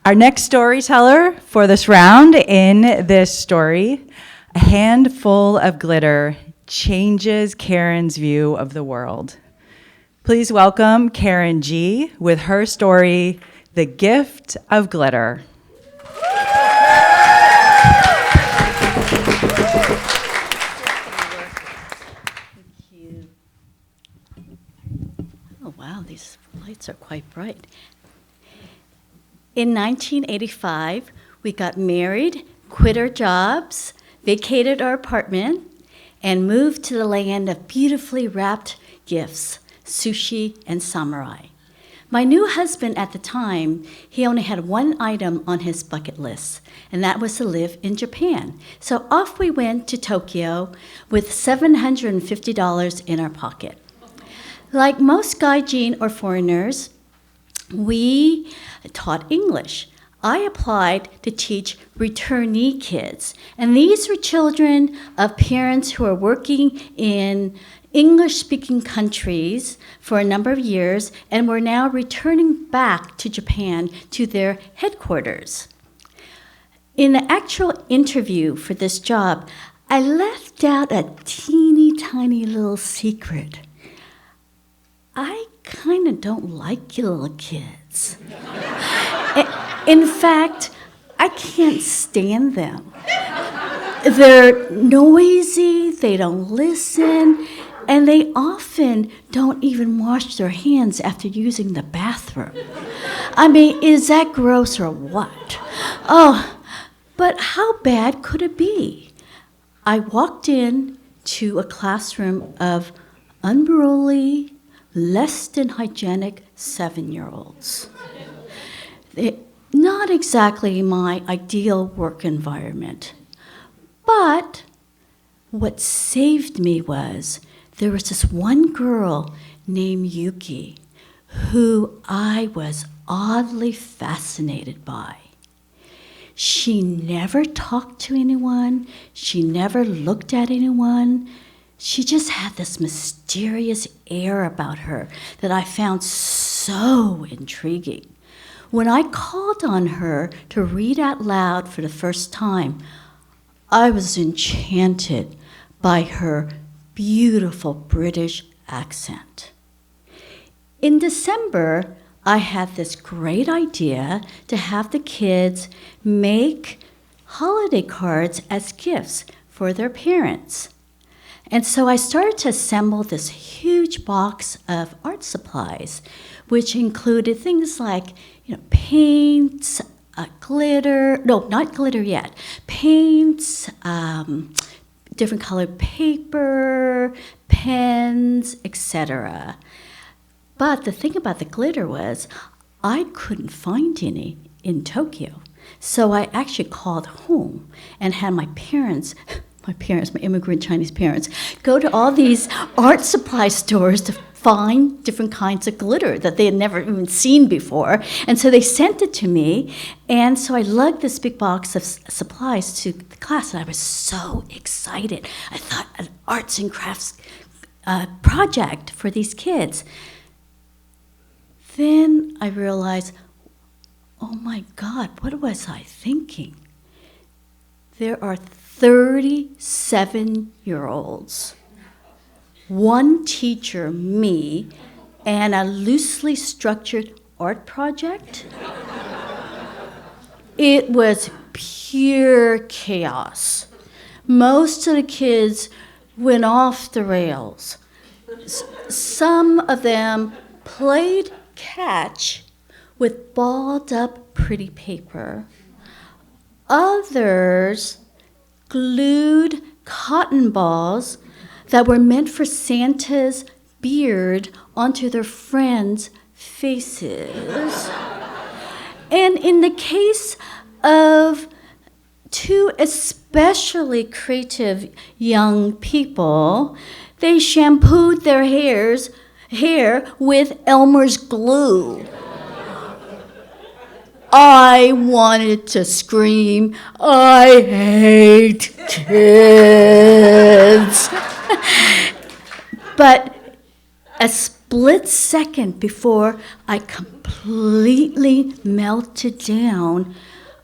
Our next storyteller for this round in this story, A Handful of Glitter Changes Karen's View of the World. Please welcome Karen G. with her story, The Gift of Glitter. Thank you. Oh, wow, these lights are quite bright. In 1985, we got married, quit our jobs, vacated our apartment, and moved to the land of beautifully wrapped gifts, sushi and samurai. My new husband at the time, he only had one item on his bucket list, and that was to live in Japan. So off we went to Tokyo with $750 in our pocket. Like most gaijin or foreigners, we taught English. I applied to teach returnee kids, and these were children of parents who are working in English-speaking countries for a number of years and were now returning back to Japan to their headquarters. In the actual interview for this job, I left out a teeny tiny little secret. I kind of don't like you little kids. In fact, I can't stand them. They're noisy, they don't listen, and they often don't even wash their hands after using the bathroom. I mean, is that gross or what? Oh, but how bad could it be? I walked in to a classroom of unruly, less than hygienic 7-year-olds. Not exactly my ideal work environment. But what saved me was there was this one girl named Yuki who I was oddly fascinated by. She never talked to anyone. She never looked at anyone. She just had this mysterious air about her that I found so intriguing. When I called on her to read out loud for the first time, I was enchanted by her beautiful British accent. In December, I had this great idea to have the kids make holiday cards as gifts for their parents. And so I started to assemble this huge box of art supplies, which included things like, paints, glitter, no, not glitter yet, paints, different colored paper, pens, etc. But the thing about the glitter was I couldn't find any in Tokyo. So I actually called home and had my immigrant Chinese parents, go to all these art supply stores to find different kinds of glitter that they had never even seen before. And so they sent it to me. And so I lugged this big box of supplies to the class, and I was so excited. I thought an arts and crafts project for these kids. Then I realized, oh my God, what was I thinking? There are 37-year-olds, one teacher, me, and a loosely structured art project. It was pure chaos. Most of the kids went off the rails. Some of them played catch with balled up pretty paper. Others glued cotton balls that were meant for Santa's beard onto their friends' faces. And in the case of two especially creative young people, they shampooed their hair with Elmer's glue. I wanted to scream, I hate kids. But split second before I completely melted down,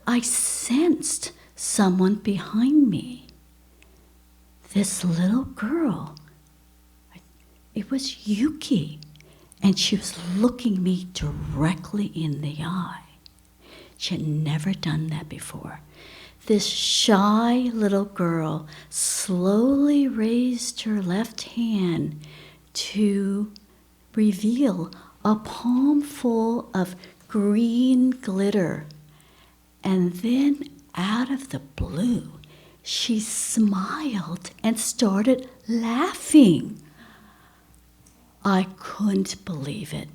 I sensed someone behind me. This little girl. It was Yuki, and she was looking me directly in the eye. She had never done that before. This shy little girl slowly raised her left hand to reveal a palm full of green glitter. And then out of the blue, she smiled and started laughing. I couldn't believe it.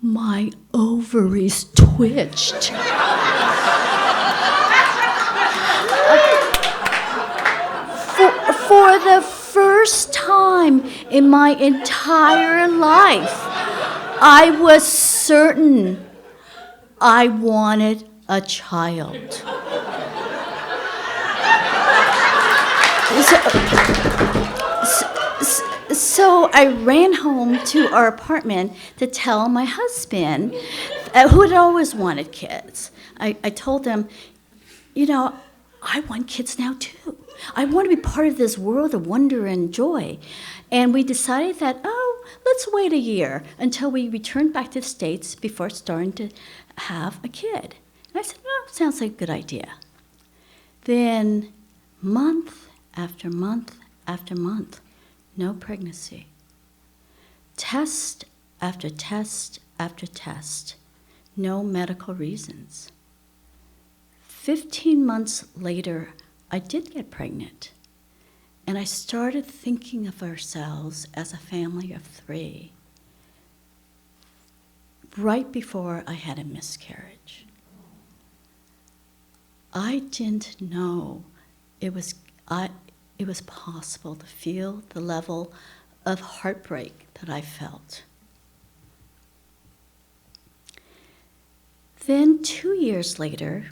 My ovaries twitched. For the first time in my entire life, I was certain I wanted a child. So I ran home to our apartment to tell my husband, who had always wanted kids. I told him, I want kids now too. I want to be part of this world of wonder and joy. And we decided that, let's wait a year until we return back to the States before starting to have a kid. And I said, sounds like a good idea. Then month after month after month, no pregnancy. Test after test after test, no medical reasons. 15 months later, I did get pregnant, and I started thinking of ourselves as a family of 3 right before I had a miscarriage. I didn't know it was possible to feel the level of heartbreak that I felt. Then 2 years later,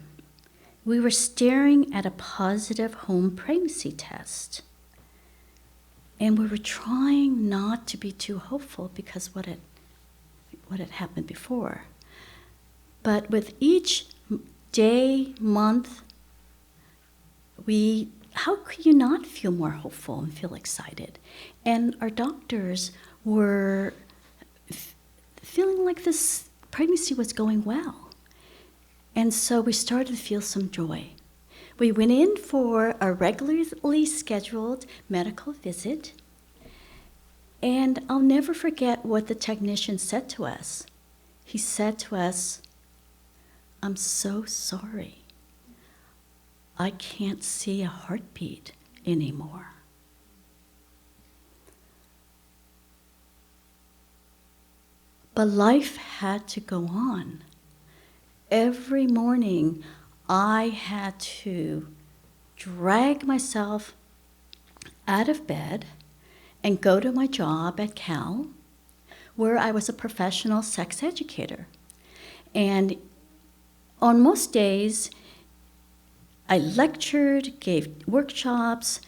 we were staring at a positive home pregnancy test. And we were trying not to be too hopeful because what had happened before. But with each day, month, how could you not feel more hopeful and feel excited? And our doctors were feeling like this pregnancy was going well. And so we started to feel some joy. We went in for a regularly scheduled medical visit, and I'll never forget what the technician said to us. He said to us, "I'm so sorry. I can't see a heartbeat anymore." But life had to go on. Every morning, I had to drag myself out of bed and go to my job at Cal, where I was a professional sex educator. And on most days, I lectured, gave workshops,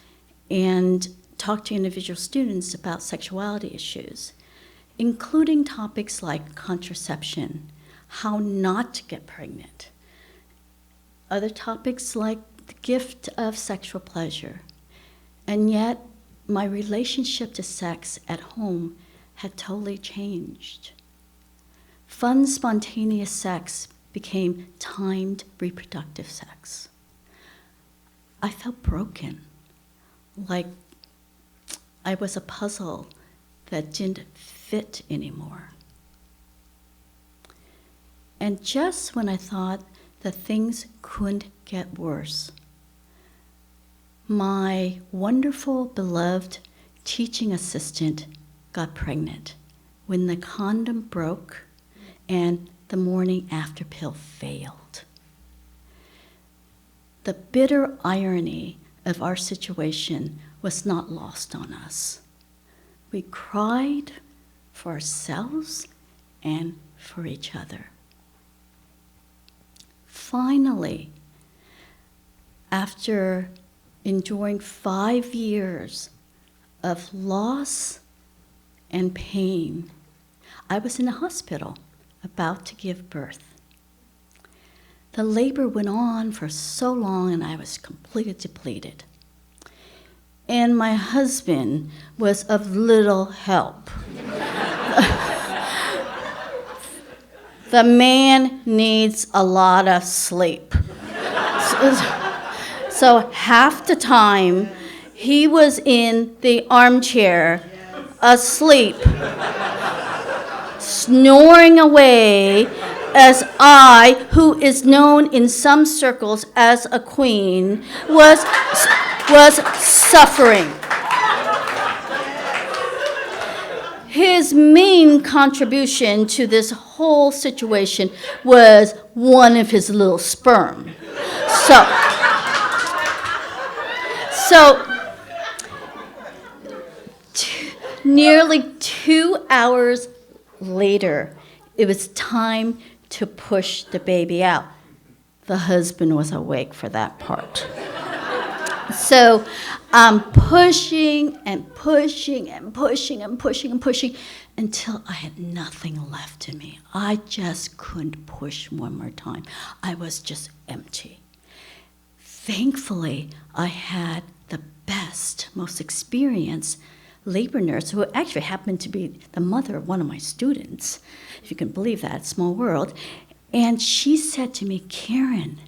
and talked to individual students about sexuality issues, including topics like contraception, how not to get pregnant, other topics like the gift of sexual pleasure. And yet, my relationship to sex at home had totally changed. Fun, spontaneous sex became timed reproductive sex. I felt broken, like I was a puzzle that didn't fit anymore. And just when I thought that things couldn't get worse, my wonderful, beloved teaching assistant got pregnant when the condom broke and the morning after pill failed. The bitter irony of our situation was not lost on us. We cried for ourselves and for each other. Finally, after enduring 5 years of loss and pain, I was in the hospital, about to give birth. The labor went on for so long, and I was completely depleted. And my husband was of little help. The man needs a lot of sleep. So half the time, he was in the armchair, asleep, snoring away, as I, who is known in some circles as a queen, was suffering. His main contribution to this whole situation was one of his little sperm. So nearly 2 hours later, it was time to push the baby out. The husband was awake for that part. So I'm pushing and pushing and pushing and pushing and pushing until I had nothing left in me. I just couldn't push one more time. I was just empty. Thankfully, I had the best, most experienced labor nurse, who actually happened to be the mother of one of my students, if you can believe that, small world. And she said to me, Karen,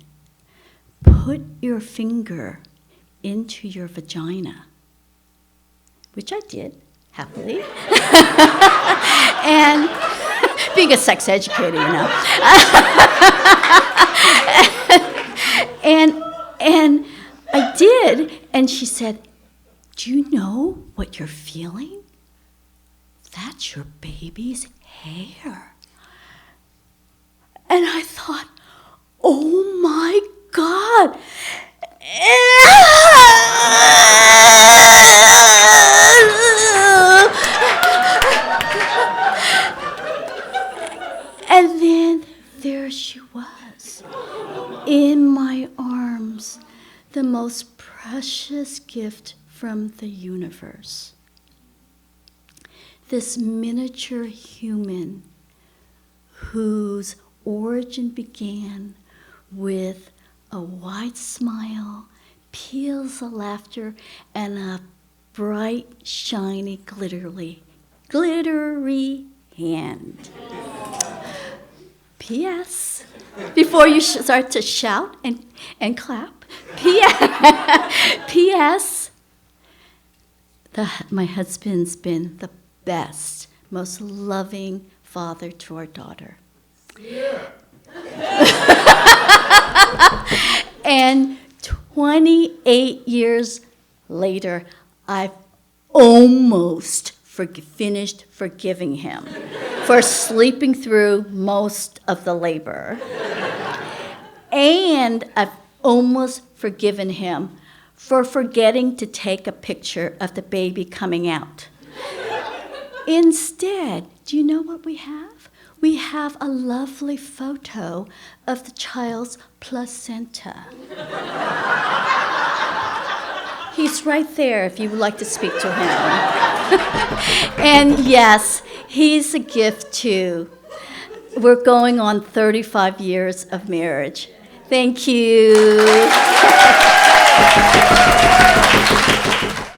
put your finger into your vagina, which I did, happily. And being a sex educator, you know. and I did, and she said, do you know what you're feeling? That's your baby's hair. And I thought, oh my God. And then there she was, in my arms, the most precious gift from the universe. This miniature human whose origin began with a wide smile, peals of laughter, and a bright, shiny, glittery hand. P.S. Before you start to shout and clap, P.S. My husband's been the best, most loving father to our daughter. Yeah. And 28 years later, I've almost finished forgiving him for sleeping through most of the labor. And I've almost forgiven him for forgetting to take a picture of the baby coming out. Instead, do you know what we have? We have a lovely photo of the child's placenta. He's right there if you would like to speak to him. And yes, he's a gift too. We're going on 35 years of marriage. Thank you.